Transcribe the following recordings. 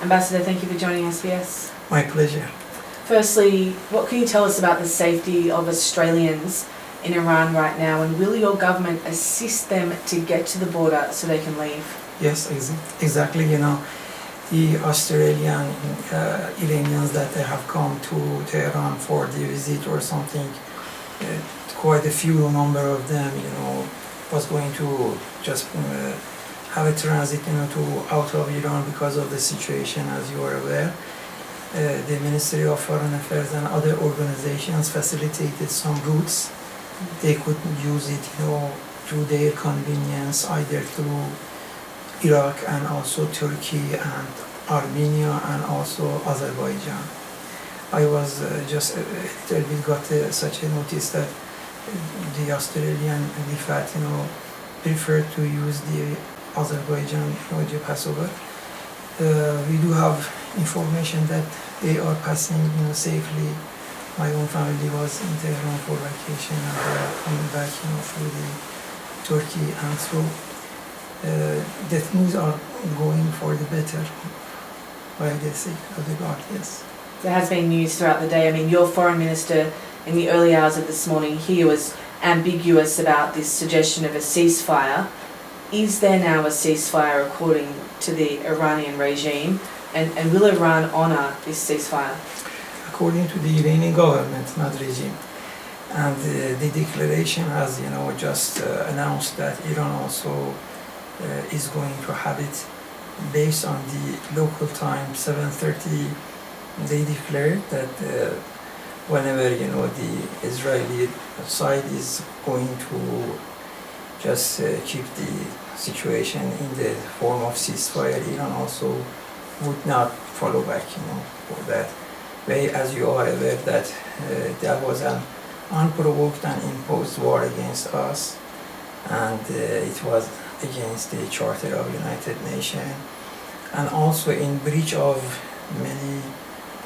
Ambassador, thank you for joining SBS. My pleasure. Firstly, what can you tell us about the safety of Australians in Iran right now, and will your government assist them to get to the border so they can leave? Yes, exactly. The Australian Iranians that they have come to Tehran for the visit or something, quite a few number of them, was going to just have a transit, to out of Iran because of the situation, as you are aware. The Ministry of Foreign Affairs and other organizations facilitated some routes. They could use it, to their convenience, either through Iraq and also Turkey and Armenia and also Azerbaijan. I was just got such a notice that the Australian DFAT, preferred to use the Azerbaijan passover. We do have information that they are passing, safely. My own family was in Tehran for vacation and they are coming back, through the Turkey, and so the things are going for the better by the sake of the God, yes. There has been news throughout the day. I mean, your foreign minister in the early hours of this morning here was ambiguous about this suggestion of a ceasefire. Is there now a ceasefire according to the Iranian regime, and will Iran honour this ceasefire? According to the Iranian government, not regime. And the declaration has, just announced that Iran also is going to have it based on the local time, 7:30. They declared that whenever, the Israeli side is going to just keep the situation in the form of ceasefire, Iran also would not follow back, for that way. As you are aware that there was an unprovoked and imposed war against us, and it was against the Charter of United Nations, and also in breach of many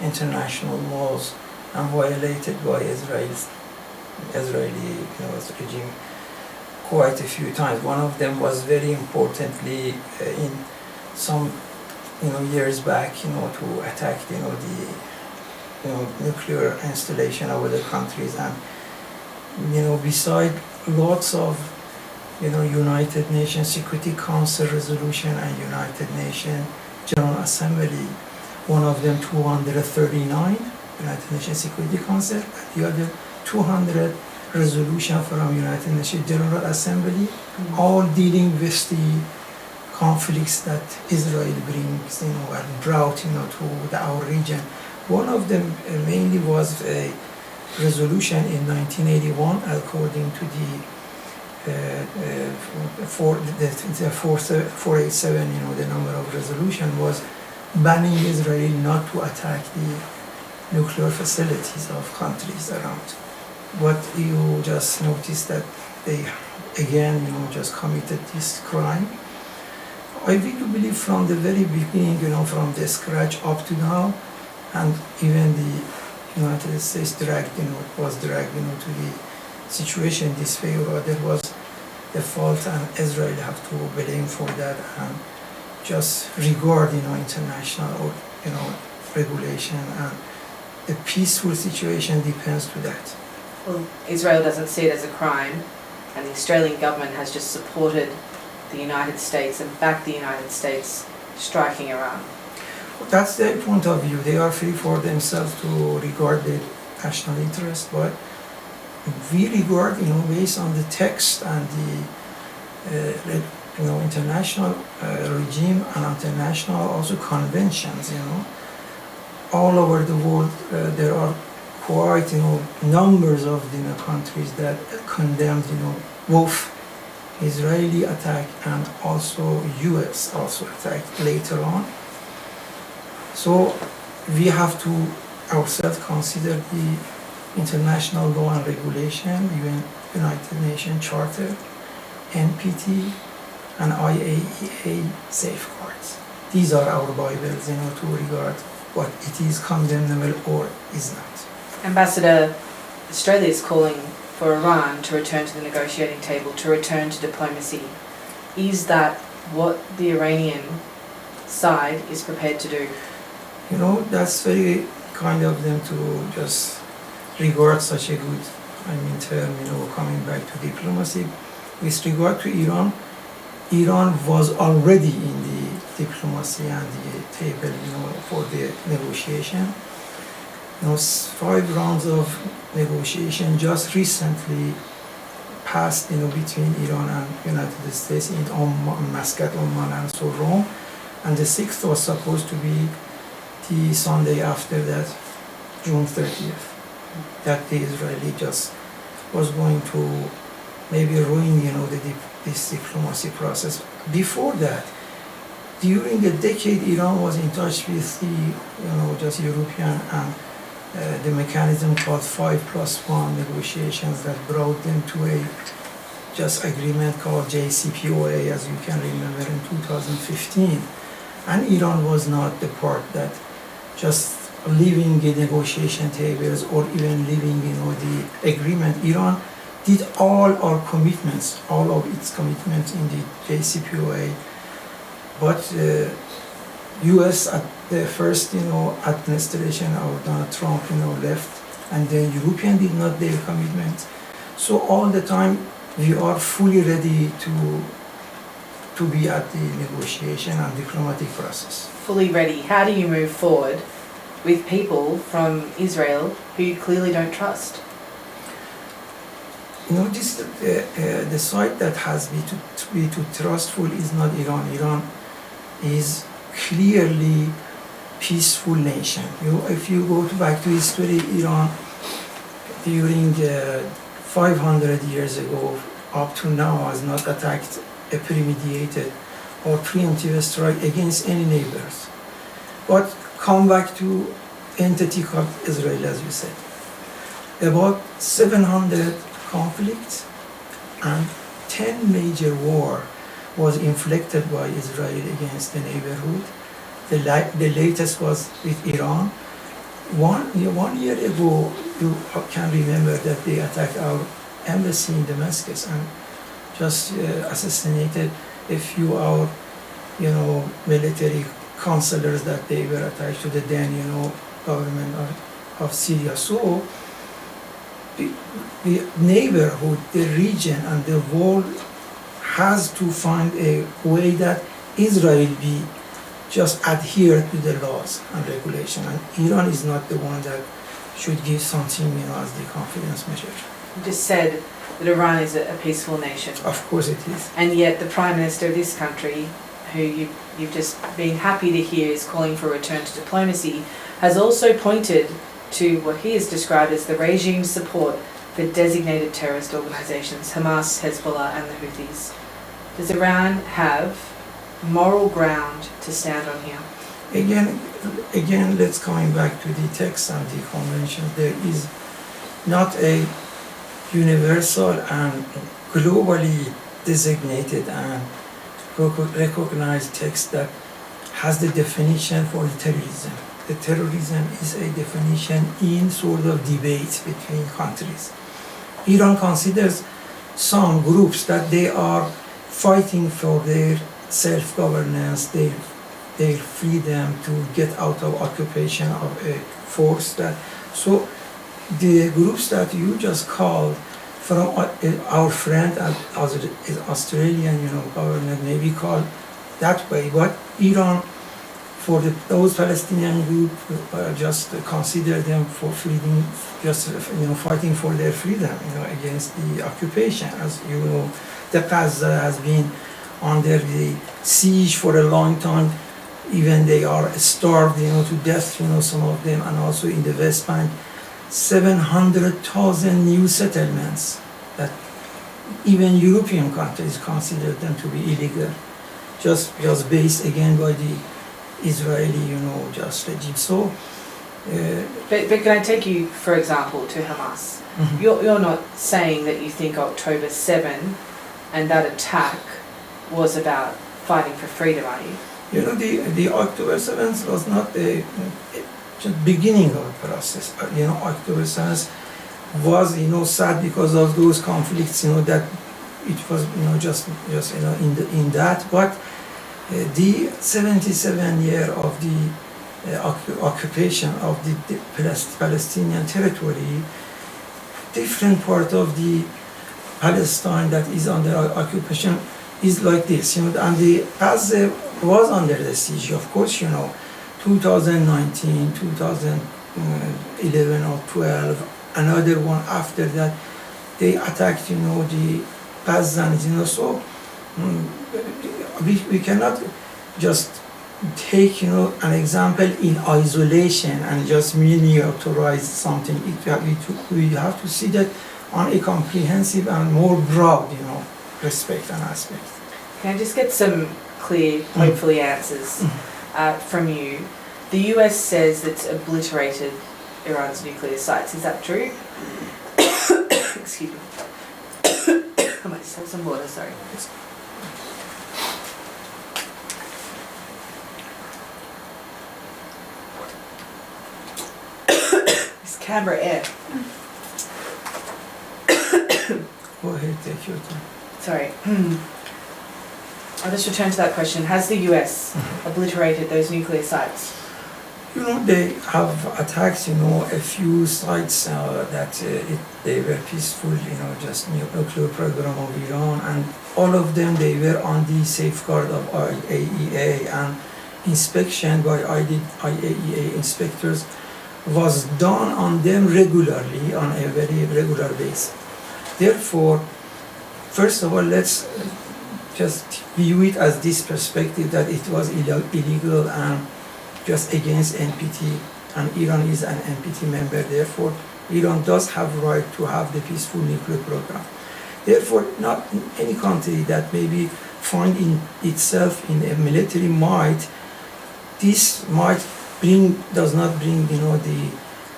international laws and violated by Israeli regime quite a few times. One of them was very importantly in some years back, to attack the nuclear installation of other countries, and beside lots of United Nations Security Council resolution and United Nations General Assembly, one of them 239 United Nations Security Council, and the other 200 resolution from United Nations General Assembly, all dealing with the conflicts that Israel brings, and brought, to our region. One of them mainly was a resolution in 1981, according to the 487, the number of resolution was banning Israel not to attack the nuclear facilities of countries around. But you just noticed that they again, just committed this crime. I really believe from the very beginning, from the scratch up to now, and even the United States was dragged, to the situation this way or other was the fault, and Israel have to blame for that, and just regard, international, regulation, and the peaceful situation depends to that. Well, Israel doesn't see it as a crime, and the Australian government has just supported the United States and backed the United States striking Iran. That's their point of view. They are free for themselves to regard their national interest, but we regard, based on the text and the, international regime and international also conventions, all over the world there are quite, numbers of, countries that condemned, both Israeli attack and also U.S. also attacked later on. So we have to ourselves consider the international law and regulation, United Nations Charter, NPT, and IAEA safeguards. These are our Bibles, to regard what it is condemnable or is not. Ambassador, Australia is calling for Iran to return to the negotiating table, to return to diplomacy. Is that what the Iranian side is prepared to do? You know, that's very kind of them to just regard such a good, term, coming back to diplomacy. With regard to Iran, Iran was already in the diplomacy and the table, for the negotiation. 5 rounds of negotiation just recently passed, between Iran and United States in Muscat, Oman, and so Rome. And the 6th was supposed to be the Sunday after that, June 30th. That the Israeli just was going to maybe ruin, this diplomacy process. Before that, during a decade, Iran was in touch with the, just European and the mechanism called 5+1 negotiations that brought them to a just agreement called JCPOA, as you can remember, in 2015. And Iran was not the part that just leaving the negotiation tables or even leaving, the agreement. Iran did all our commitments, all of its commitments in the JCPOA, but U.S. at the first, administration of Donald Trump, left, and then European did not their commitment. So all the time we are fully ready to be at the negotiation and diplomatic process. Fully ready. How do you move forward with people from Israel who you clearly don't trust? This the side that has to be too trustful is not Iran. Iran is clearly peaceful nation. If you go back to history, Iran during 500 years ago up to now has not attacked a premeditated or preemptive strike against any neighbors. But come back to entity called Israel, as you said. About 700 conflicts and 10 major war was inflicted by Israel against the neighborhood. The latest was with Iran. One year ago, you can remember that they attacked our embassy in Damascus and just assassinated a few our, military counselors that they were attached to the then, government of Syria. So the neighborhood, the region, and the world has to find a way that Israel be just adhere to the laws and regulation, and Iran is not the one that should give something, as the confidence measure. You just said that Iran is a peaceful nation. Of course it is. And yet the Prime Minister of this country, who you've just been happy to hear is calling for a return to diplomacy, has also pointed to what he has described as the regime's support for designated terrorist organizations, Hamas, Hezbollah, and the Houthis. Does Iran have moral ground to stand on here? Again, let's coming back to the text and the convention. There is not a universal and globally designated and recognized text that has the definition for terrorism. The terrorism is a definition in sort of debate between countries. Iran considers some groups that they are fighting for their self-governance, their freedom to get out of occupation of a force. So the groups that you just called from our friend as Australian, government may be called that way, but Iran, for those Palestinian group, just consider them for freedom, just fighting for their freedom, against the occupation. As you know, the Gaza has been under the siege for a long time. Even they are starved, to death, some of them, and also in the West Bank, 700,000 new settlements that even European countries consider them to be illegal, just based again by the Israeli, just regime. So, but can I take you, for example, to Hamas? Mm-hmm. You're not saying that you think October 7 and that attack was about fighting for freedom, are you? The October 7th was not the beginning of the process. October 7th was, sad because of those conflicts, that it was, just in that. But The 77 year of the occupation of the Palestinian territory, different part of the Palestine that is under occupation is like this, and the Gaza was under the siege, of course, 2019, 2011 or 12, another one after that, they attacked, the Gazans, so we cannot just take, an example in isolation and just miniaturize something. We have to see that on a comprehensive and more broad, respect and aspect. Can I just get some clear, hopefully, answers from you? The US says it's obliterated Iran's nuclear sites. Is that true? Excuse me. I might just have some water, sorry. It's Canberra air. Go ahead, take your time. Sorry. I'll just return to that question. Has the US obliterated those nuclear sites? They have attacked, a few sites that they were peaceful, just nuclear program of Iran, and all of them, they were on the safeguard of IAEA, and inspection by IAEA inspectors was done on them regularly, on a very regular basis. Therefore, first of all, let's just view it as this perspective that it was illegal and just against NPT, and Iran is an NPT member. Therefore, Iran does have right to have the peaceful nuclear program. Therefore, not any country that maybe find in itself in a military might, this might does not bring, the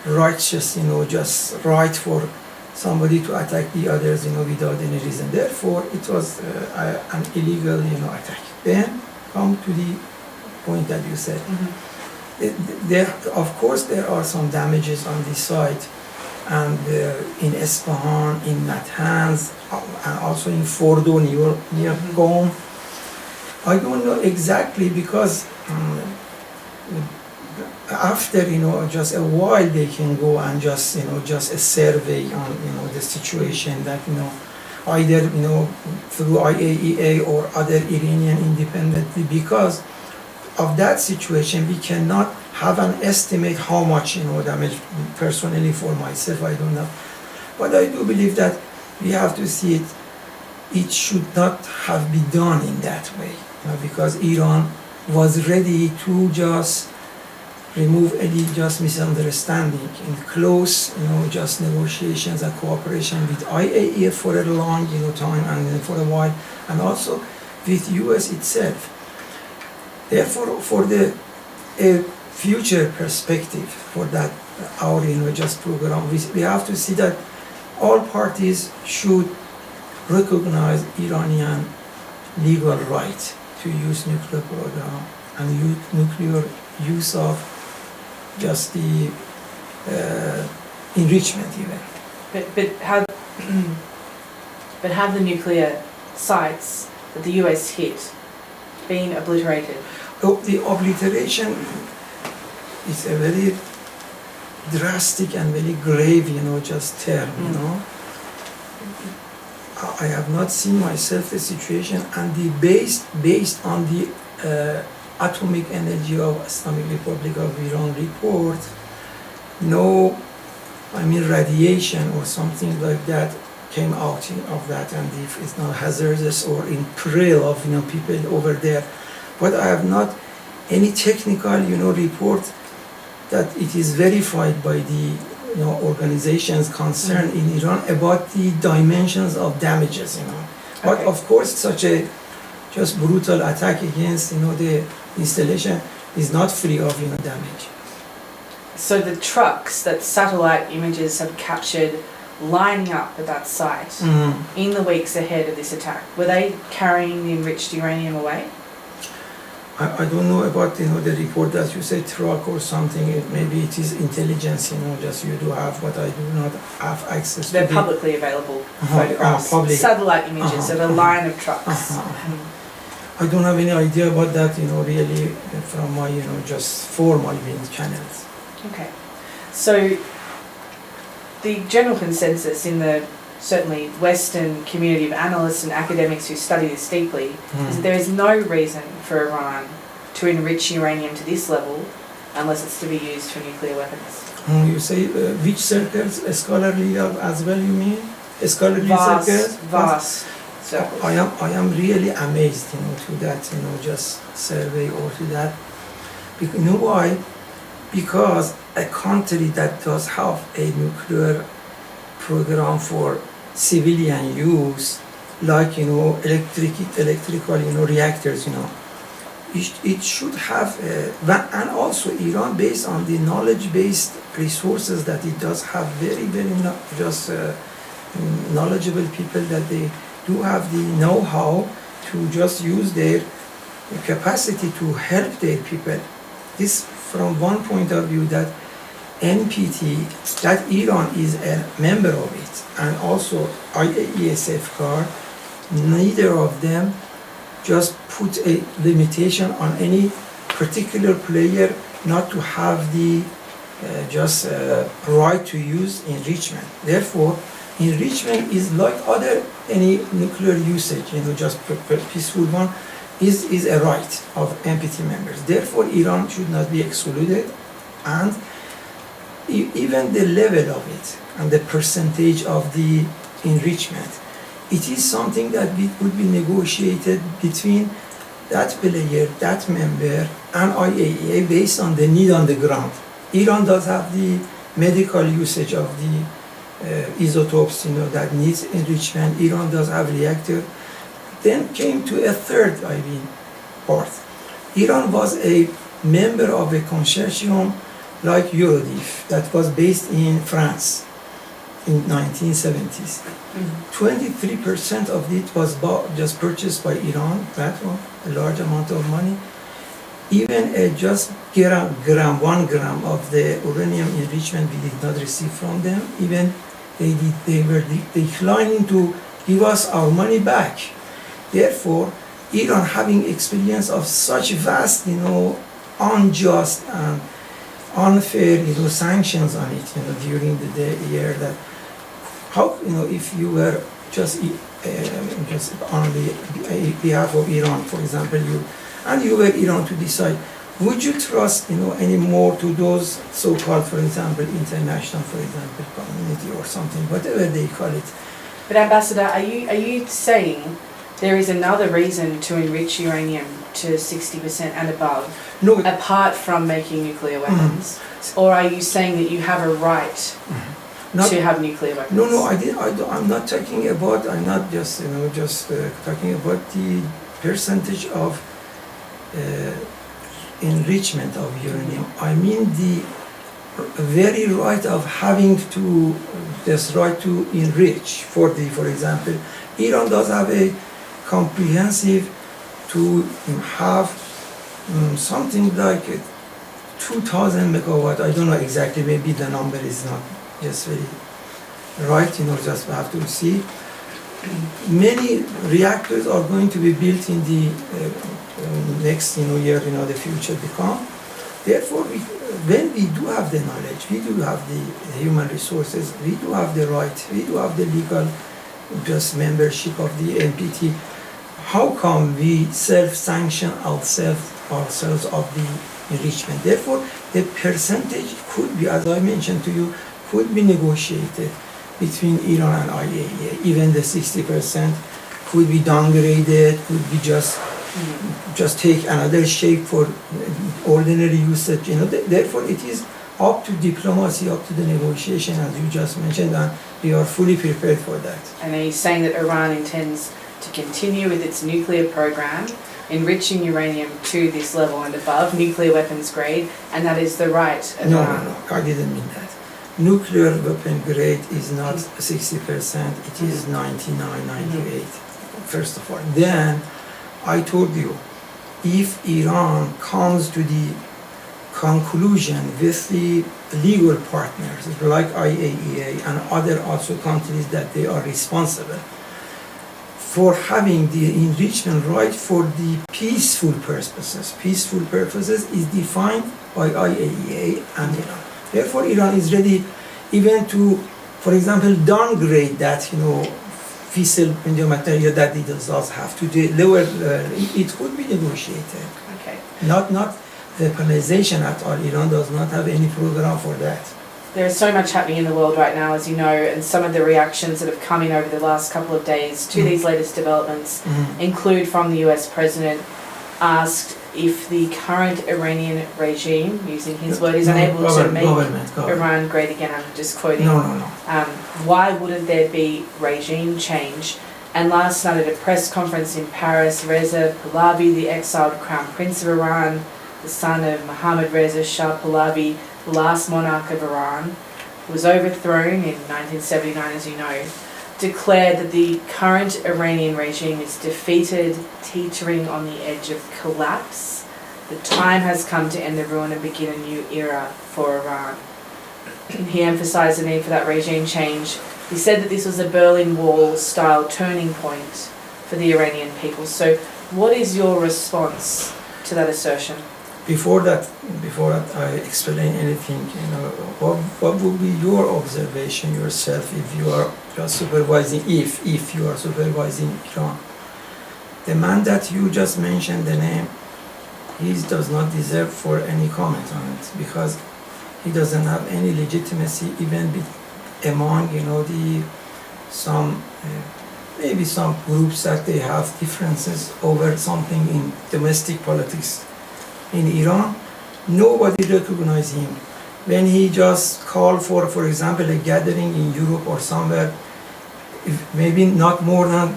righteous, just right for somebody to attack the others, without any reason. Therefore, it was an illegal, attack. Then come to the point that you said. There, of course, there are some damages on the site, and in Isfahan, in Natanz, and also in Fordo, near Qom. I don't know exactly, because after, just a while they can go and just a survey on, the situation that, either, through IAEA or other Iranian independently. Because of that situation, we cannot have an estimate how much, damage. Personally, for myself, I don't know. But I do believe that we have to see it. It should not have been done in that way, because Iran was ready to just remove any just misunderstanding in close, just negotiations and cooperation with IAEA for a long, time, and for a while, and also with US itself. Therefore, for the future perspective for that our, just program, we have to see that all parties should recognize Iranian legal right to use nuclear program and nuclear use of just the enrichment even. But have the nuclear sites that the US hit been obliterated? Oh, the obliteration is a very drastic and very grave, just term, I have not seen myself the situation, and the based on the Atomic Energy of Islamic Republic of Iran report, no, radiation or something like that came out of that, and if it's not hazardous or in peril of, people over there. But I have not any technical, report that it is verified by the, organizations concerned in Iran about the dimensions of damages, But of course, such a just brutal attack against, the installation is not free of, damage. So the trucks that satellite images have captured lining up at that site in the weeks ahead of this attack, were they carrying the enriched uranium away? I don't know about, the report that you say truck or something. Maybe it is intelligence, just you do have, but I do not have access to. They're publicly available photographs, satellite images of a line of trucks. I don't have any idea about that, really from my, just formal channels. Okay. So the general consensus in the certainly Western community of analysts and academics who study this deeply is that there is no reason for Iran to enrich uranium to this level unless it's to be used for nuclear weapons. You say which circles, scholarly as well, you mean? Scholarly circles? Vast circles. I am really amazed, to that, just survey or to that. You know why? Because a country that does have a nuclear program for civilian use, like electrical reactors, it should have, and also Iran, based on the knowledge-based resources that it does have, very just knowledgeable people that they do have the know-how to just use their capacity to help their people. This from one point of view, that NPT, that Iran is a member of it, and also IAEA safeguard, neither of them just put a limitation on any particular player not to have the right to use enrichment. Therefore, enrichment is like any nuclear usage, just peaceful one, is a right of NPT members. Therefore, Iran should not be excluded, and even the level of it and the percentage of the enrichment, it is something that would be negotiated between that player, that member, and IAEA based on the need on the ground. Iran does have the medical usage of the isotopes, that needs enrichment. Iran does have reactor. Then came to a third, part. Iran was a member of a consortium like Eurodif that was based in France in 1970s. 23% of it was just purchased by Iran, that one, a large amount of money. Even just 1 gram of the uranium enrichment we did not receive from them. Even they were declining to give us our money back. Therefore, Iran, having experience of such vast, unjust and unfair, sanctions on it, during the year, that how, if you were just on the behalf of Iran, for example, you were Iran to decide, would you trust, anymore to those so-called, for example, international, for example, community or something, whatever they call it. But Ambassador, are you saying there is another reason to enrich uranium to 60% and above, no, apart from making nuclear weapons? Or are you saying that you have a right to have nuclear weapons? No, I'm not talking about, I'm not just, talking about the percentage of enrichment of uranium. I mean the very right of having to, this right to enrich for example, Iran does have a comprehensive to have something like 2,000 megawatt, I don't know exactly, maybe the number is not just very right, just have to see. Many reactors are going to be built in the next year, the future to come. Therefore, when we do have the knowledge, we do have the human resources, we do have the right, we do have the legal just membership of the NPT, how come we self-sanction ourselves of the enrichment? Therefore, the percentage could be, as I mentioned to you, could be negotiated between Iran and IAEA. Even the 60% could be downgraded, could be just take another shape for ordinary usage. Therefore, it is up to diplomacy, up to the negotiation, as you just mentioned, and we are fully prepared for that. And are you saying that Iran intends to continue with its nuclear program, enriching uranium to this level and above, nuclear weapons grade, and that is the right of Iran? No, I didn't mean that. Nuclear weapon grade is not 60%, it is 99, 98, first of all. Then, I told you, if Iran comes to the conclusion with the legal partners like IAEA and other also countries that they are responsible for having the enrichment right for the peaceful purposes. Peaceful purposes is defined by IAEA and Iran. Therefore, Iran is ready even to, for example, downgrade that, fissile material that it does not have to the lower. It could be negotiated. Okay. Not weaponization at all. Iran does not have any program for that. There is so much happening in the world right now, as you know, and some of the reactions that have come in over the last couple of days to these latest developments include from the US President asked if the current Iranian regime, using his word, is unable to make Iran great again. I'm just quoting. No. Why wouldn't there be regime change? And last night at a press conference in Paris, Reza Pahlavi, the exiled crown prince of Iran, the son of Mohammad Reza Shah Pahlavi, the last monarch of Iran, who was overthrown in 1979, as you know, declared that the current Iranian regime is defeated, teetering on the edge of collapse. The time has come to end the ruin and begin a new era for Iran. He emphasized the need for that regime change. He said that this was a Berlin Wall style turning point for the Iranian people. So what is your response to that assertion? Before that I explain anything, what would be your observation yourself if you are just supervising, if you are supervising Iran? The man that you just mentioned the name, he does not deserve for any comment on it, because he doesn't have any legitimacy even among, maybe some groups that they have differences over something in domestic politics. In Iran, nobody recognizes him. When he just called for example, a gathering in Europe or somewhere, maybe not more than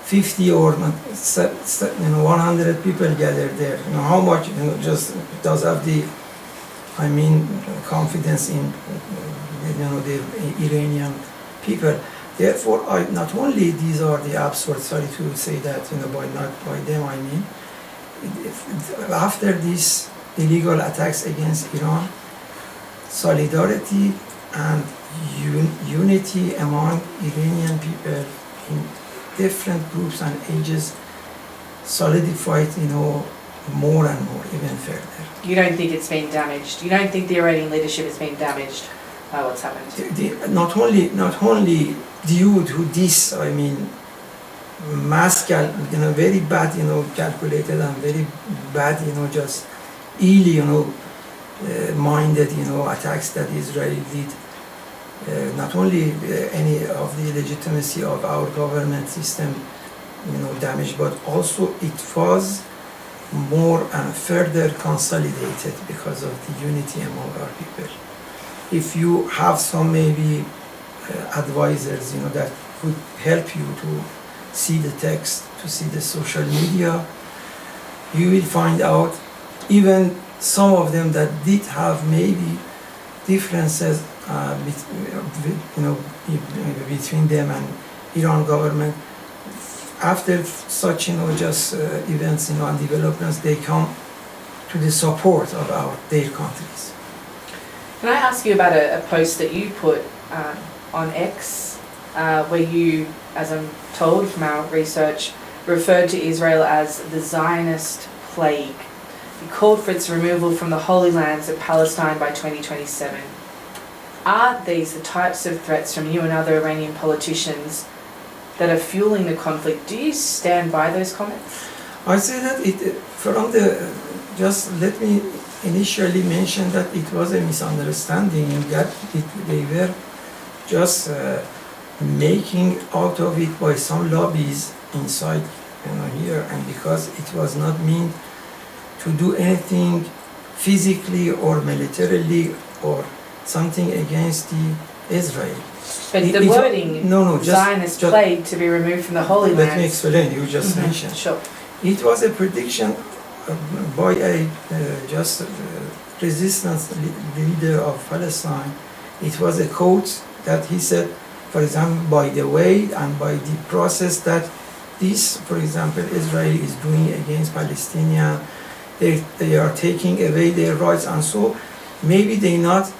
50 or 100 people gathered there. How much just does have the, confidence in the Iranian people. Therefore, not only these are the absurd, sorry to say that, not by them, after these illegal attacks against Iran, solidarity and unity among Iranian people in different groups and ages solidified, more and more, even further. You don't think it's been damaged? You don't think the Iranian leadership has been damaged by what's happened? Not only due to this, very bad, calculated and very bad, just ill, minded, attacks that Israel did. Not only any of the legitimacy of our government system, damaged, but also it was more and further consolidated because of the unity among our people. If you have some maybe advisors, that could help you to see the text, to see the social media, you will find out even some of them that did have maybe differences between them and Iran government. After such just events and developments, they come to the support of their countries. Can I ask you about a post that you put on X, where you, as I'm told from our research, referred to Israel as the Zionist plague. You called for its removal from the Holy Lands of Palestine by 2027. Are these the types of threats from you and other Iranian politicians that are fueling the conflict? Do you stand by those comments? I say that just let me initially mention that it was a misunderstanding, that they were just making out of it by some lobbies inside here, and because it was not meant to do anything physically or militarily or something against Israel. But the wording, Zionist plague to be removed from the Holy Lands. Let me explain, you just mentioned. Sure. It was a prediction by a resistance leader of Palestine. It was a quote that he said, for example, by the way and by the process that this, for example, Israel is doing against Palestinians, they are taking away their rights, and so maybe they not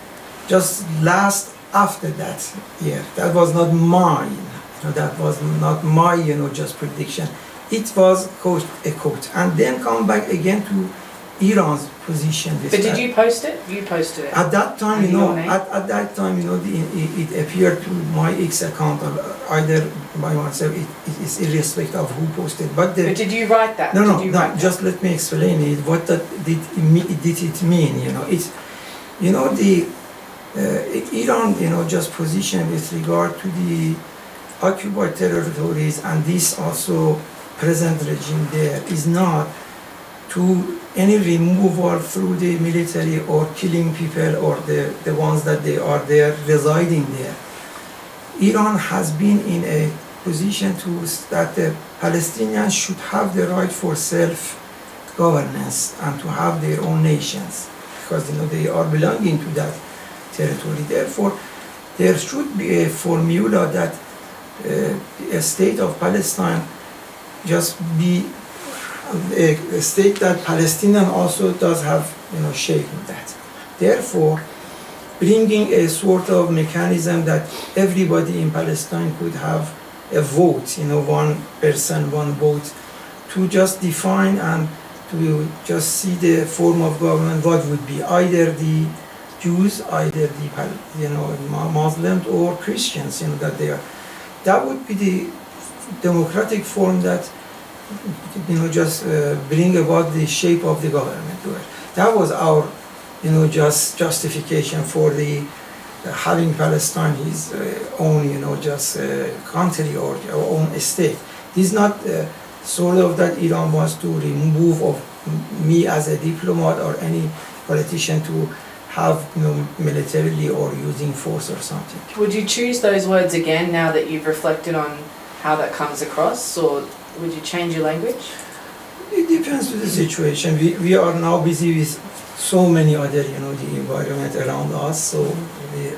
just last after that year. That was not mine. No, that was not my, just prediction. It was a quote. And then come back again to Iran's position. With But that. did you post it? You posted it. At that time, Under your name? at that time, it appeared to my X account, or either by myself. It is irrespective of who posted. But But did you write that? no, Did you write that? just let me explain it. What that did it mean? It's, the Iran, just position with regard to the occupied territories, and this also present regime there is not to any removal through the military or killing people or the ones that they are there residing there. Iran has been in a position that the Palestinians should have the right for self-governance and to have their own nations, because they are belonging to that territory. Therefore, there should be a formula that a state of Palestine just be a state that Palestinian also does have, shape in that. Therefore, bringing a sort of mechanism that everybody in Palestine could have a vote, one person, one vote, to just define and to just see the form of government, what would be either the Jews, either the Muslims or Christians, that they are. That would be the democratic form that just bring about the shape of the government. That was our just justification for the having Palestine his own just country or own state. This is not sort of that Iran wants to remove of me as a diplomat or any politician to have militarily or using force or something. Would you choose those words again now that you've reflected on how that comes across, or would you change your language? It depends on the situation. We are now busy with so many other, the environment around us, so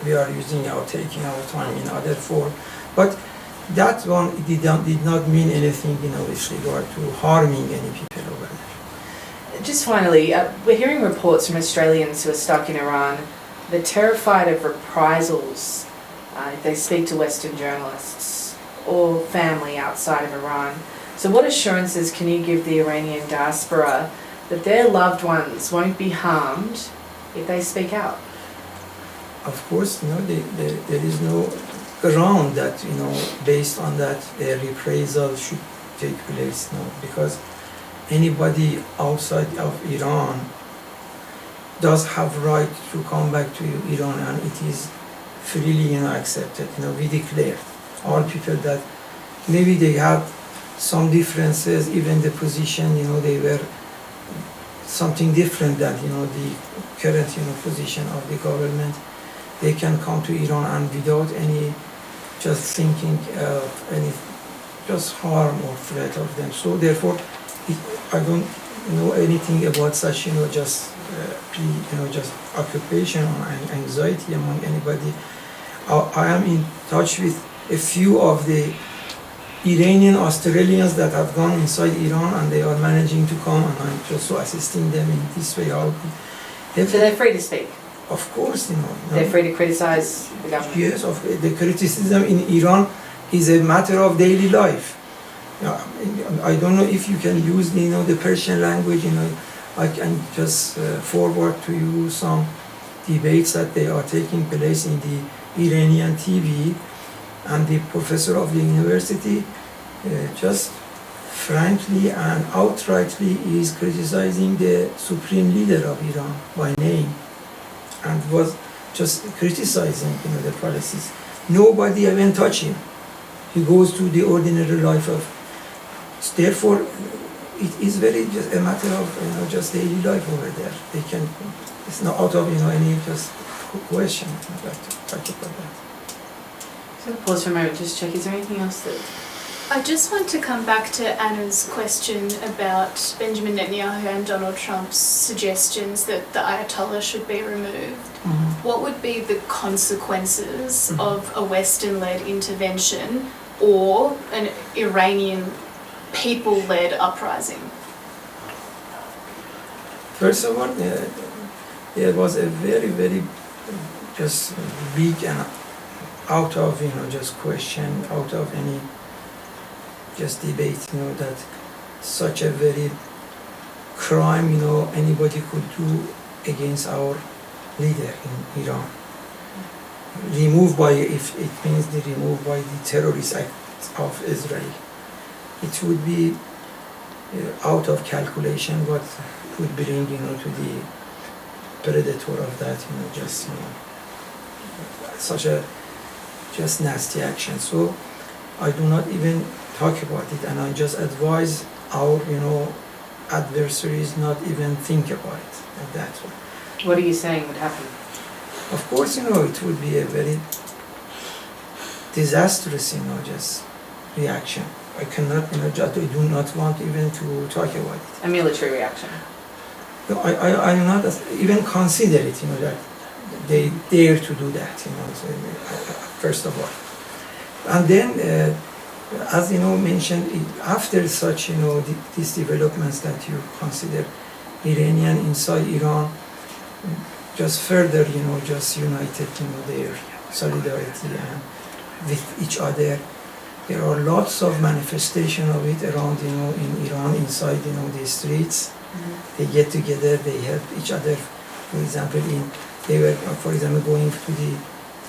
we are taking our time in other form. But that one did not mean anything, with regard to harming any people over there. Just finally, we're hearing reports from Australians who are stuck in Iran. They're terrified of reprisals if they speak to Western journalists or family outside of Iran. So what assurances can you give the Iranian diaspora that their loved ones won't be harmed if they speak out? Of course, there is no ground that, based on that, a reprisal should take place, because anybody outside of Iran does have right to come back to Iran, and it is freely, accepted. We declared all people that maybe they had some differences, even the position, they were something different than, the current, position of the government. They can come to Iran and without any just thinking of any just harm or threat of them. So therefore, I don't know anything about such, just occupation or anxiety among anybody. I am in touch with a few of the Iranian Australians that have gone inside Iran, and they are managing to come, and I'm also assisting them in this way. So they're free to speak? Of course, They're free to criticize the government? Yes, the criticism in Iran is a matter of daily life. I don't know if you can use the Persian language. I can just forward to you some debates that they are taking place in the Iranian TV, and the professor of the university just frankly and outrightly is criticizing the supreme leader of Iran by name, and was just criticizing the policies. Nobody even touch him. He goes to the ordinary life of. Therefore, it is very just a matter of just daily life over there. They can. It's not out of any just question. I'd like to talk about that. So pause for a moment, just check. Is there anything else that? I just want to come back to Anna's question about Benjamin Netanyahu and Donald Trump's suggestions that the Ayatollah should be removed. Mm-hmm. What would be the consequences of a Western-led intervention or an Iranian people-led uprising? First of all, there was a very, very just big and out of just question, out of any just debate, that such a very crime anybody could do against our leader in Iran. Removed by, if it means the removed by the terrorist act of Israel, it would be out of calculation what would bring to the predator of that just such a just nasty action. So I do not even talk about it, and I just advise our adversaries not even think about it at that way. What are you saying would happen? Of course, it would be a very disastrous, just reaction. I cannot, just I do not want even to talk about it. A military reaction? No, I do not even consider it, that they dare to do that, so, first of all. And then, as mentioned, after such, these developments that you consider Iranian inside Iran, just further, just united, their solidarity and with each other. There are lots of manifestation of it around, in Iran, inside, the streets. Mm-hmm. They get together, they help each other. For example, they were, for example, going to the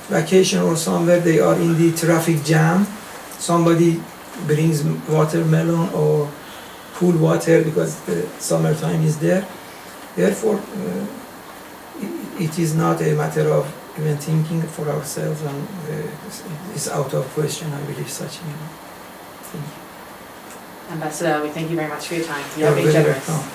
vacation or somewhere, they are in the traffic jam. Somebody brings watermelon or cool water because the summertime is there. Therefore, it is not a matter of even thinking for ourselves, and it's out of question, I believe, such thing. Ambassador, we thank you very much for your time. You You're have been very generous. welcome.